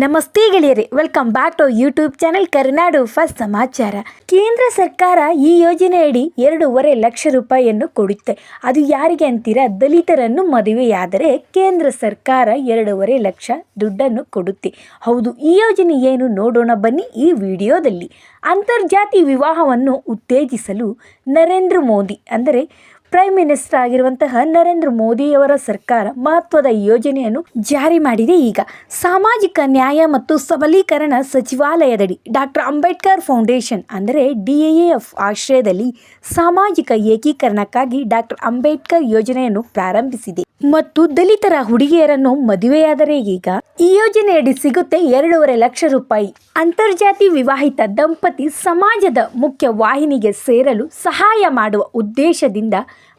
ನಮಸ್ತೆ ಗೆಳೆಯರೆ, welcome back to YouTube channel Karunadu first Samachar. ಕೇಂದ್ರ ಸರ್ಕಾರ ಈ ಯೋಜನೆಯಡಿ 2.5 ಲಕ್ಷ ರೂಪಾಯಿಯನ್ನು ಕೊಡುತ್ತೆ. ಅದು ಯಾರಿಗೆ ಅಂತೀರಾ? ದಲಿತರನ್ನು ಮದುವೆಯಾದರೆ ಕೇಂದ್ರ ಸರ್ಕಾರ 2.5 ಲಕ್ಷ ದುಡ್ಡನ್ನು ಕೊಡುತ್ತೆ. ಹೌದು, ಈ ಯೋಜನೆ ಏನು ನೋಡೋಣ ಬನ್ನಿ ಈ ವಿಡಿಯೋದಲ್ಲಿ. ಅಂತರ್ಜಾತಿ ವಿವಾಹವನ್ನು ಉತ್ತೇಜಿಸಲು ನರೇಂದ್ರ ಮೋದಿ ಅಂದರೆ ಪ್ರೈಮ್ ಮಿನಿಸ್ಟರ್ ಆಗಿರುವಂತಹ ನರೇಂದ್ರ ಮೋದಿಯವರ ಸರ್ಕಾರ ಮಹತ್ವದ ಯೋಜನೆಯನ್ನು ಜಾರಿ ಮಾಡಿದೆ. ಈಗ ಸಾಮಾಜಿಕ ನ್ಯಾಯ ಮತ್ತು ಸಬಲೀಕರಣ ಸಚಿವಾಲಯದಡಿ ಡಾಕ್ಟರ್ ಅಂಬೇಡ್ಕರ್ ಫೌಂಡೇಶನ್ ಅಂದರೆ DAAF ಆಶ್ರಯದಲ್ಲಿ ಸಾಮಾಜಿಕ ಏಕೀಕರಣಕ್ಕಾಗಿ ಡಾಕ್ಟರ್ ಅಂಬೇಡ್ಕರ್ ಯೋಜನೆಯನ್ನು ಪ್ರಾರಂಭಿಸಿದೆ ಮತ್ತು ದಲಿತರ ಹುಡುಗಿಯರನ್ನು ಮದುವೆಯಾದರೆ ಈಗ ಈ ಯೋಜನೆಯಡಿ ಸಿಗುತ್ತೆ 2.5 ಲಕ್ಷ ರೂಪಾಯಿ. ಅಂತರ್ಜಾತಿ ವಿವಾಹಿತ ದಂಪತಿ ಸಮಾಜದ ಮುಖ್ಯ ವಾಹಿನಿಗೆ ಸೇರಲು ಸಹಾಯ ಮಾಡುವ ಉದ್ದೇಶದಿಂದ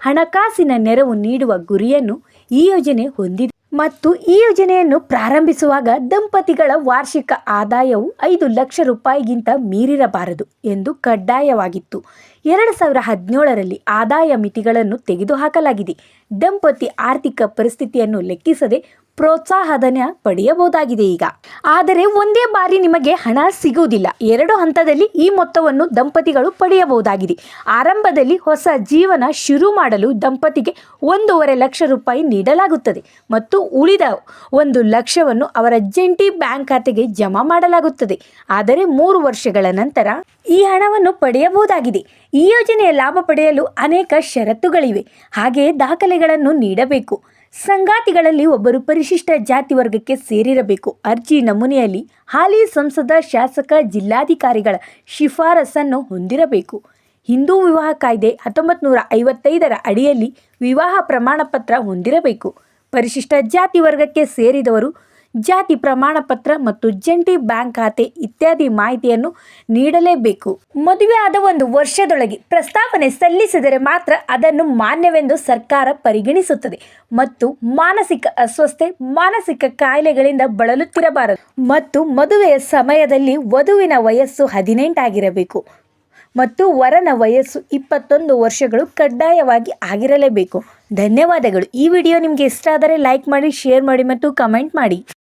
ಹಣಕಾಸಿನ ನೆರವು ನೀಡುವ ಗುರಿಯನ್ನು ಈ ಯೋಜನೆ ಹೊಂದಿದೆ ಮತ್ತು ಈ ಯೋಜನೆಯನ್ನು ಪ್ರಾರಂಭಿಸುವಾಗ ದಂಪತಿಗಳ ವಾರ್ಷಿಕ ಆದಾಯವು 5 ಲಕ್ಷ ರೂಪಾಯಿಗಿಂತ ಮೀರಿರಬಾರದು ಎಂದು ಕಡ್ಡಾಯವಾಗಿತ್ತು. 2017ರಲ್ಲಿ ಆದಾಯ ಮಿತಿಗಳನ್ನು ತೆಗೆದುಹಾಕಲಾಗಿದೆ. ದಂಪತಿ ಆರ್ಥಿಕ ಪರಿಸ್ಥಿತಿಯನ್ನು ಲೆಕ್ಕಿಸದೆ ಪ್ರೋತ್ಸಾಹಧನ ಪಡೆಯಬಹುದಾಗಿದೆ ಈಗ. ಆದರೆ ಒಂದೇ ಬಾರಿ ನಿಮಗೆ ಹಣ ಸಿಗುವುದಿಲ್ಲ. 2 ಹಂತದಲ್ಲಿ ಈ ಮೊತ್ತವನ್ನು ದಂಪತಿಗಳು ಪಡೆಯಬಹುದಾಗಿದೆ. ಆರಂಭದಲ್ಲಿ ಹೊಸ ಜೀವನ ಶುರು ಮಾಡಲು ದಂಪತಿಗೆ 1.5 ಲಕ್ಷ ರೂಪಾಯಿ ನೀಡಲಾಗುತ್ತದೆ ಮತ್ತು ಉಳಿದ 1 ಲಕ್ಷವನ್ನು ಅವರ ಜಂಟಿ ಬ್ಯಾಂಕ್ ಖಾತೆಗೆ ಜಮಾ ಮಾಡಲಾಗುತ್ತದೆ. ಆದರೆ 3 ವರ್ಷಗಳ ನಂತರ ಈ ಹಣವನ್ನು ಪಡೆಯಬಹುದಾಗಿದೆ. ಈ ಯೋಜನೆಯ ಲಾಭ ಪಡೆಯಲು ಅನೇಕ ಷರತ್ತುಗಳಿವೆ. ಹಾಗೆಯೇ ದಾಖಲೆಗಳನ್ನು ನೀಡಬೇಕು. ಸಂಗಾತಿಗಳಲ್ಲಿ ಒಬ್ಬರು ಪರಿಶಿಷ್ಟ ಜಾತಿ ವರ್ಗಕ್ಕೆ ಸೇರಿರಬೇಕು. ಅರ್ಜಿ ನಮೂನೆಯಲ್ಲಿ ಹಾಲಿ ಸಂಸದ, ಶಾಸಕ, ಜಿಲ್ಲಾಧಿಕಾರಿಗಳ ಶಿಫಾರಸನ್ನು ಹೊಂದಿರಬೇಕು. ಹಿಂದೂ ವಿವಾಹ ಕಾಯ್ದೆ 1955ರ ಅಡಿಯಲ್ಲಿ ವಿವಾಹ ಪ್ರಮಾಣ ಪತ್ರ ಹೊಂದಿರಬೇಕು. ಪರಿಶಿಷ್ಟ ಜಾತಿ ವರ್ಗಕ್ಕೆ ಸೇರಿದವರು ಜಾತಿ ಪ್ರಮಾಣ ಪತ್ರ ಮತ್ತು ಜಂಟಿ ಬ್ಯಾಂಕ್ ಖಾತೆ ಇತ್ಯಾದಿ ಮಾಹಿತಿಯನ್ನು ನೀಡಲೇಬೇಕು. ಮದುವೆ ಆದ 1 ವರ್ಷದೊಳಗೆ ಪ್ರಸ್ತಾವನೆ ಸಲ್ಲಿಸಿದರೆ ಮಾತ್ರ ಅದನ್ನು ಮಾನ್ಯವೆಂದು ಸರ್ಕಾರ ಪರಿಗಣಿಸುತ್ತದೆ ಮತ್ತು ಮಾನಸಿಕ ಅಸ್ವಸ್ಥತೆ, ಮಾನಸಿಕ ಕಾಯಿಲೆಗಳಿಂದ ಬಳಲುತ್ತಿರಬಾರದು ಮತ್ತು ಮದುವೆಯ ಸಮಯದಲ್ಲಿ ವಧುವಿನ ವಯಸ್ಸು 18 ಆಗಿರಬೇಕು ಮತ್ತು ವರನ ವಯಸ್ಸು 21 ವರ್ಷಗಳು ಕಡ್ಡಾಯವಾಗಿ ಆಗಿರಲೇಬೇಕು. ಧನ್ಯವಾದಗಳು. ಈ ವಿಡಿಯೋ ನಿಮಗೆ ಇಷ್ಟ ಆದರೆ ಲೈಕ್ ಮಾಡಿ, ಶೇರ್ ಮಾಡಿ ಮತ್ತು ಕಮೆಂಟ್ ಮಾಡಿ.